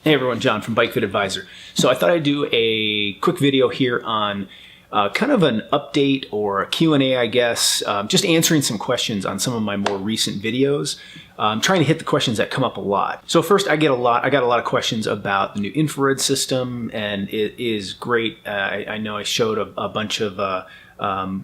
Hey everyone, John from Bike Fit Advisor. So I thought I'd do a quick video here on kind of an update or a Q&A, I guess, just answering some questions on some of my more recent videos. Trying to hit the questions that come up a lot. So first, I got a lot of questions about the new infrared system, and it is great. I know I showed a bunch of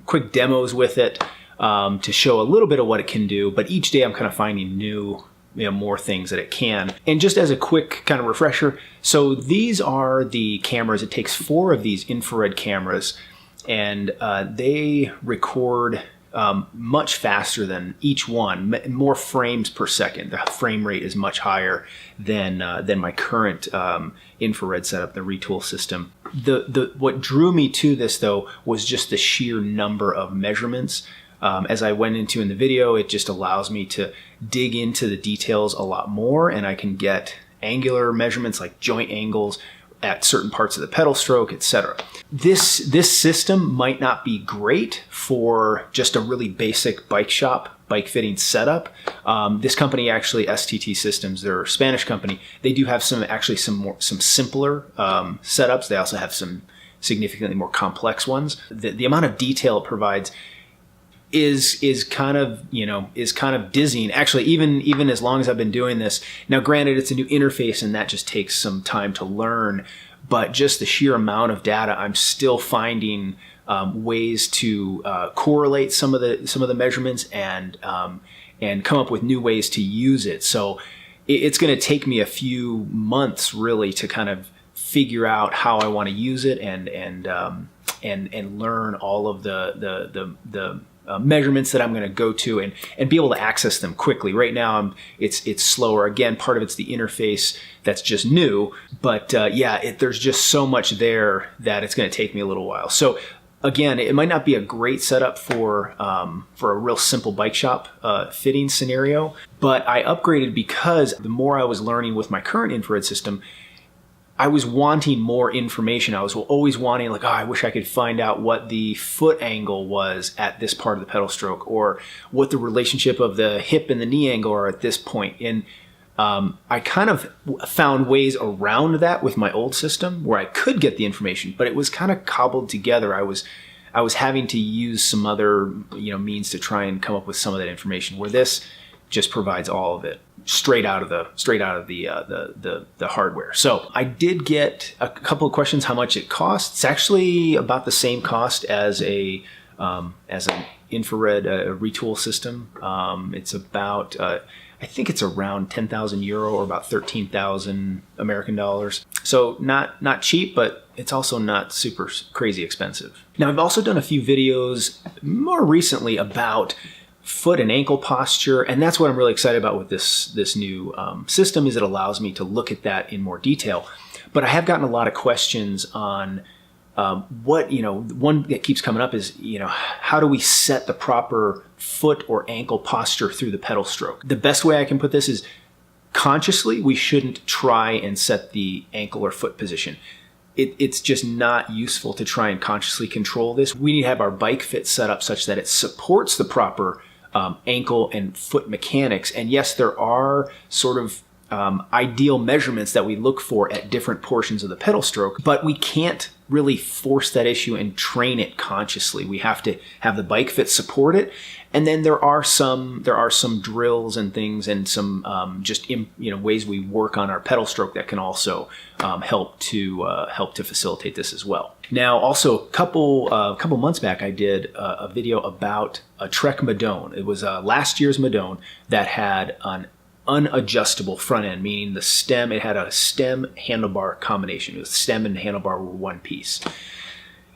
quick demos with it to show a little bit of what it can do, but each day I'm kind of finding new, more things that it can. And just as a quick kind of refresher, so these are the cameras. It takes 4 of these infrared cameras, and they record much faster than each one, more frames per second. The frame rate is much higher than my current infrared setup, the Retool system. What drew me to this though was just the sheer number of measurements. As I went into in the video, it just allows me to dig into the details a lot more, and I can get angular measurements like joint angles at certain parts of the pedal stroke, etc. This system might not be great for just a really basic bike shop, bike fitting setup. This company, actually STT Systems, they're a Spanish company. They do have some simpler setups. They also have some significantly more complex ones. The amount of detail it provides is kind of dizzying. Actually, even as long as I've been doing this. Now, granted, it's a new interface and that just takes some time to learn, but just the sheer amount of data, I'm still finding ways to correlate some of the measurements and come up with new ways to use it. So it's going to take me a few months really to kind of figure out how I want to use it and learn all of the measurements that I'm going to go to and be able to access them quickly. Right now, it's slower. Again, part of it's the interface that's just new, but there's just so much there that it's going to take me a little while. So again, it might not be a great setup for a real simple bike shop fitting scenario, but I upgraded because the more I was learning with my current infrared system, I was wanting more information. I was always wanting, like, I wish I could find out what the foot angle was at this part of the pedal stroke, or what the relationship of the hip and the knee angle are at this point. And I kind of found ways around that with my old system where I could get the information, but it was kind of cobbled together. I was having to use some other means to try and come up with some of that information, where this just provides all of it straight out of the hardware. So I did get a couple of questions how much it costs. It's actually about the same cost as an infrared Retool system. It's about I think it's around 10,000 euro or about 13,000 American dollars. So not cheap, but it's also not super crazy expensive. Now, I've also done a few videos more recently about foot and ankle posture, and that's what I'm really excited about with this new system, is it allows me to look at that in more detail. But I have gotten a lot of questions on one that keeps coming up is, how do we set the proper foot or ankle posture through the pedal stroke? The best way I can put this is, consciously, we shouldn't try and set the ankle or foot position. It's just not useful to try and consciously control this. We need to have our bike fit set up such that it supports the proper ankle and foot mechanics. And yes, there are sort of ideal measurements that we look for at different portions of the pedal stroke, but we can't really force that issue and train it consciously. We have to have the bike fit support it. And then there are some drills and things and some ways we work on our pedal stroke that can also help to facilitate this as well. Now, also a couple months back, I did a video about a Trek Madone. It was last year's Madone that had an unadjustable front end, meaning the stem. It had a stem handlebar combination. The stem and handlebar were one piece.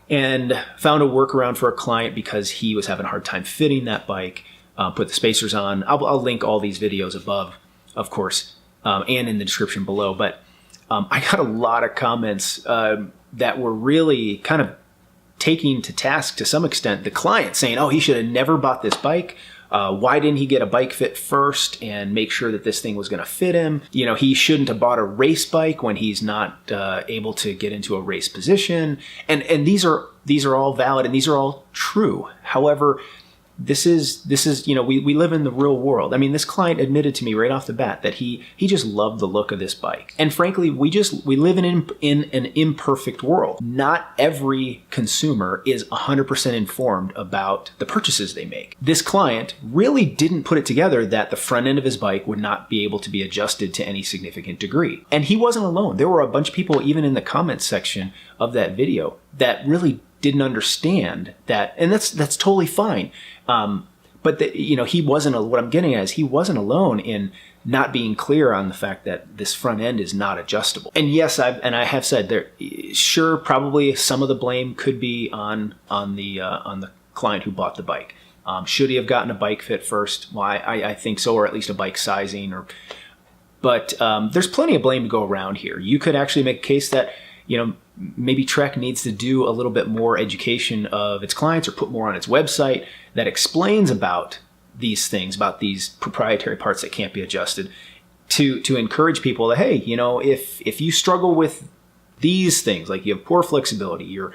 And found a workaround for a client because he was having a hard time fitting that bike. Put the spacers on. I'll link all these videos above, of course, and in the description below. But I got a lot of comments that were really kind of taking to task to some extent the client, saying, "Oh, he should have never bought this bike. Why didn't he get a bike fit first and make sure that this thing was going to fit him? He shouldn't have bought a race bike when he's not able to get into a race position." And these are all valid and these are all true. However, this is, you know, we live in the real world. I mean, this client admitted to me right off the bat that he just loved the look of this bike. And frankly, we live in an imperfect world. Not every consumer is 100% informed about the purchases they make. This client really didn't put it together that the front end of his bike would not be able to be adjusted to any significant degree. And he wasn't alone. There were a bunch of people, even in the comments section of that video, that really didn't understand that, and that's totally fine. But you know, he wasn't. What I'm getting at is he wasn't alone in not being clear on the fact that this front end is not adjustable. And yes, I have said there. Sure, probably some of the blame could be on the client who bought the bike. Should he have gotten a bike fit first? Well, I think so, or at least a bike sizing. But there's plenty of blame to go around here. You could actually make a case that, you know, maybe Trek needs to do a little bit more education of its clients, or put more on its website that explains about these things, about these proprietary parts that can't be adjusted, to encourage people that, hey, you know, if you struggle with these things, like you have poor flexibility, you're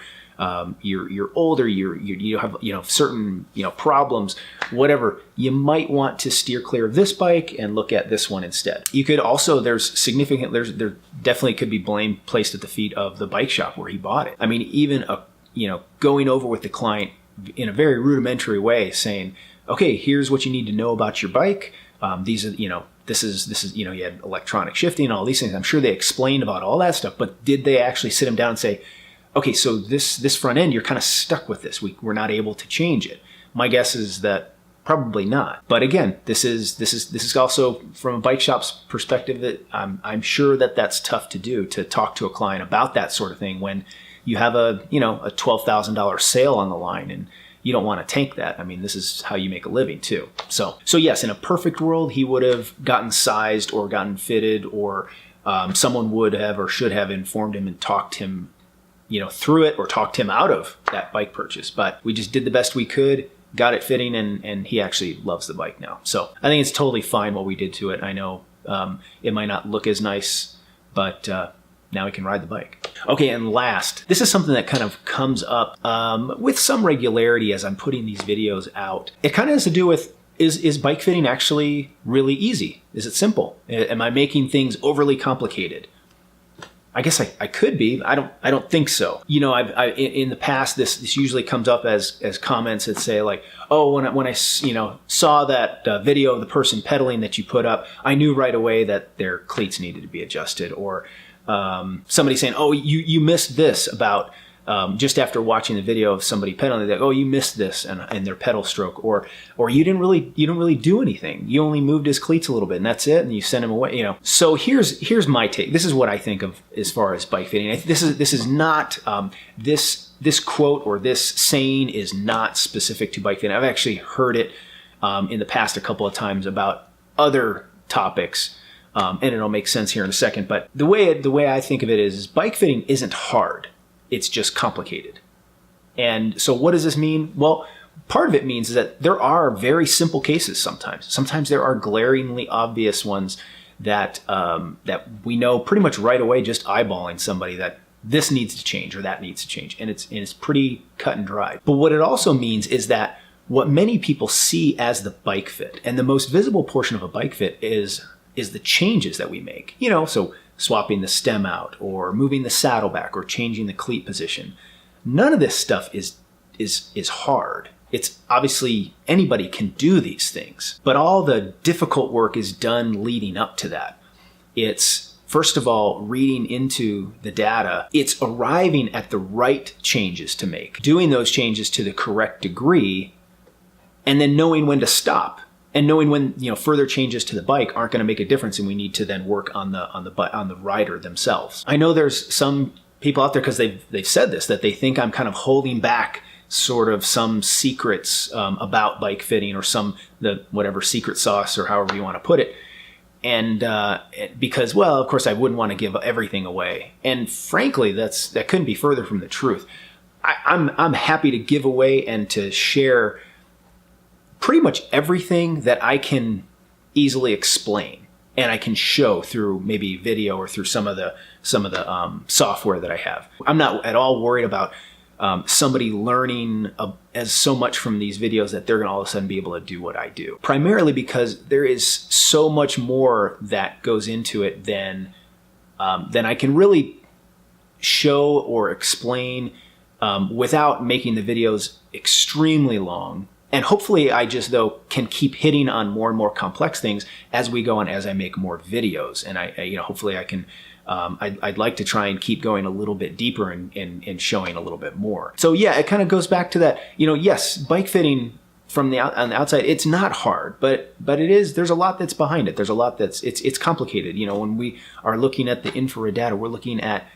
older, you have, you know, certain, you know, problems, whatever, you might want to steer clear of this bike and look at this one instead. You could also, there definitely could be blame placed at the feet of the bike shop where he bought it. I mean, even going over with the client in a very rudimentary way, saying, okay, here's what you need to know about your bike. These are, you know, this is, you know, you had electronic shifting and all these things. I'm sure they explained about all that stuff, but did they actually sit him down and say, okay, so this front end, you're kind of stuck with this. We're not able to change it. My guess is that probably not. But again, this is also from a bike shop's perspective that I'm sure that that's tough to do, to talk to a client about that sort of thing when you have a $12,000 sale on the line, and you don't want to tank that. I mean, this is how you make a living too. So yes, in a perfect world, he would have gotten sized or gotten fitted, or someone would have or should have informed him and talked him, you know, through it, or talked him out of that bike purchase. But we just did the best we could, got it fitting, and he actually loves the bike now. So I think it's totally fine what we did to it. I know it might not look as nice, but now he can ride the bike. Okay, and last, this is something that kind of comes up with some regularity as I'm putting these videos out. It kind of has to do with, is bike fitting actually really easy? Is it simple? Am I making things overly complicated? I guess I could be. I don't think so. You know, in the past, this usually comes up as comments that say like, oh, when I you know, saw that video of the person pedaling that you put up, I knew right away that their cleats needed to be adjusted. Or somebody saying, oh, you missed this about just after watching the video of somebody pedaling, they're like, oh, you missed this and their pedal stroke, or you didn't really do anything. You only moved his cleats a little bit, and that's it, and you sent him away. You know. So here's my take. This is what I think of as far as bike fitting. This is not this quote or this saying is not specific to bike fitting. I've actually heard it in the past a couple of times about other topics. And it'll make sense here in a second. But the way I think of it is bike fitting isn't hard. It's just complicated. And so what does this mean? Well, part of it means is that there are very simple cases sometimes. Sometimes there are glaringly obvious ones that we know pretty much right away, just eyeballing somebody, that this needs to change or that needs to change. And it's pretty cut and dry. But what it also means is that what many people see as the bike fit, and the most visible portion of a bike fit is the changes that we make. You know, so swapping the stem out, or moving the saddle back, or changing the cleat position. None of this stuff is hard. It's obviously anybody can do these things, but all the difficult work is done leading up to that. It's first of all reading into the data. It's arriving at the right changes to make, doing those changes to the correct degree, and then knowing when to stop. And knowing when, you know, further changes to the bike aren't going to make a difference, and we need to then work on the rider themselves. I know there's some people out there, because they've said this, that they think I'm kind of holding back sort of some secrets about bike fitting, or whatever secret sauce, or however you want to put it. And because, well, of course I wouldn't want to give everything away. And frankly, that couldn't be further from the truth. I'm happy to give away and to share pretty much everything that I can easily explain, and I can show through maybe video or through some of the software that I have. I'm not at all worried about somebody learning as so much from these videos that they're going to all of a sudden be able to do what I do. Primarily because there is so much more that goes into it than I can really show or explain without making the videos extremely long. And hopefully I just, though, can keep hitting on more and more complex things as we go on, as I make more videos. And hopefully I can, I'd like to try and keep going a little bit deeper and showing a little bit more. So yeah, it kind of goes back to that, yes, bike fitting on the outside, it's not hard, but it is, there's a lot that's behind it. There's a lot it's complicated. When we are looking at the infrared data, we're looking at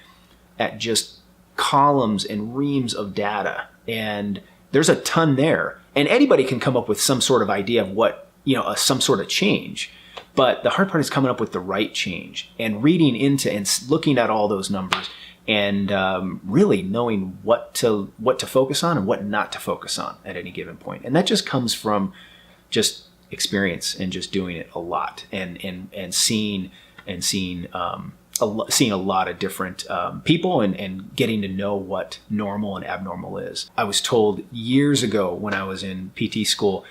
just columns and reams of data, and there's a ton there. And anybody can come up with some sort of idea of what, some sort of change. But the hard part is coming up with the right change and reading into and looking at all those numbers and really knowing what to focus on and what not to focus on at any given point. And that just comes from just experience and just doing it a lot and seeing a lot of different people and getting to know what normal and abnormal is. I was told years ago when I was in PT school,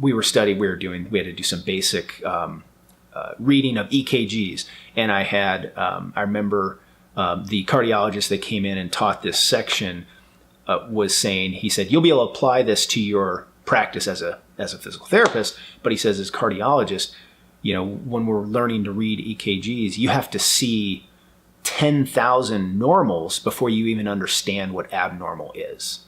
we had to do some basic reading of EKGs. And I remember the cardiologist that came in and taught this section was saying, he said, you'll be able to apply this to your practice as a physical therapist. But he says, as a cardiologist, when we're learning to read EKGs, you have to see 10,000 normals before you even understand what abnormal is.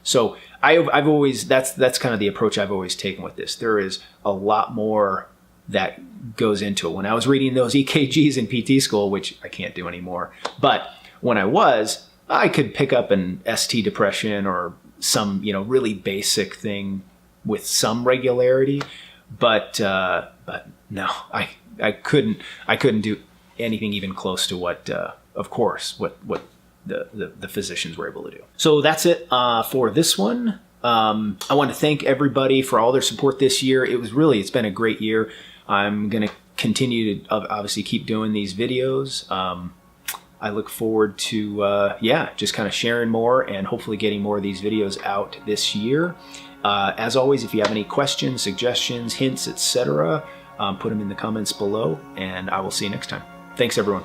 So I've always, that's kind of the approach I've always taken with this. There is a lot more that goes into it. When I was reading those EKGs in PT school, which I can't do anymore, but when I could pick up an ST depression or some, really basic thing with some regularity. But no, I couldn't do anything even close to what the physicians were able to do. So that's it for this one. I want to thank everybody for all their support this year. It's been a great year. I'm going to continue to obviously keep doing these videos. I look forward to just kind of sharing more and hopefully getting more of these videos out this year. As always, if you have any questions, suggestions, hints, etc., put them in the comments below, and I will see you next time. Thanks, everyone.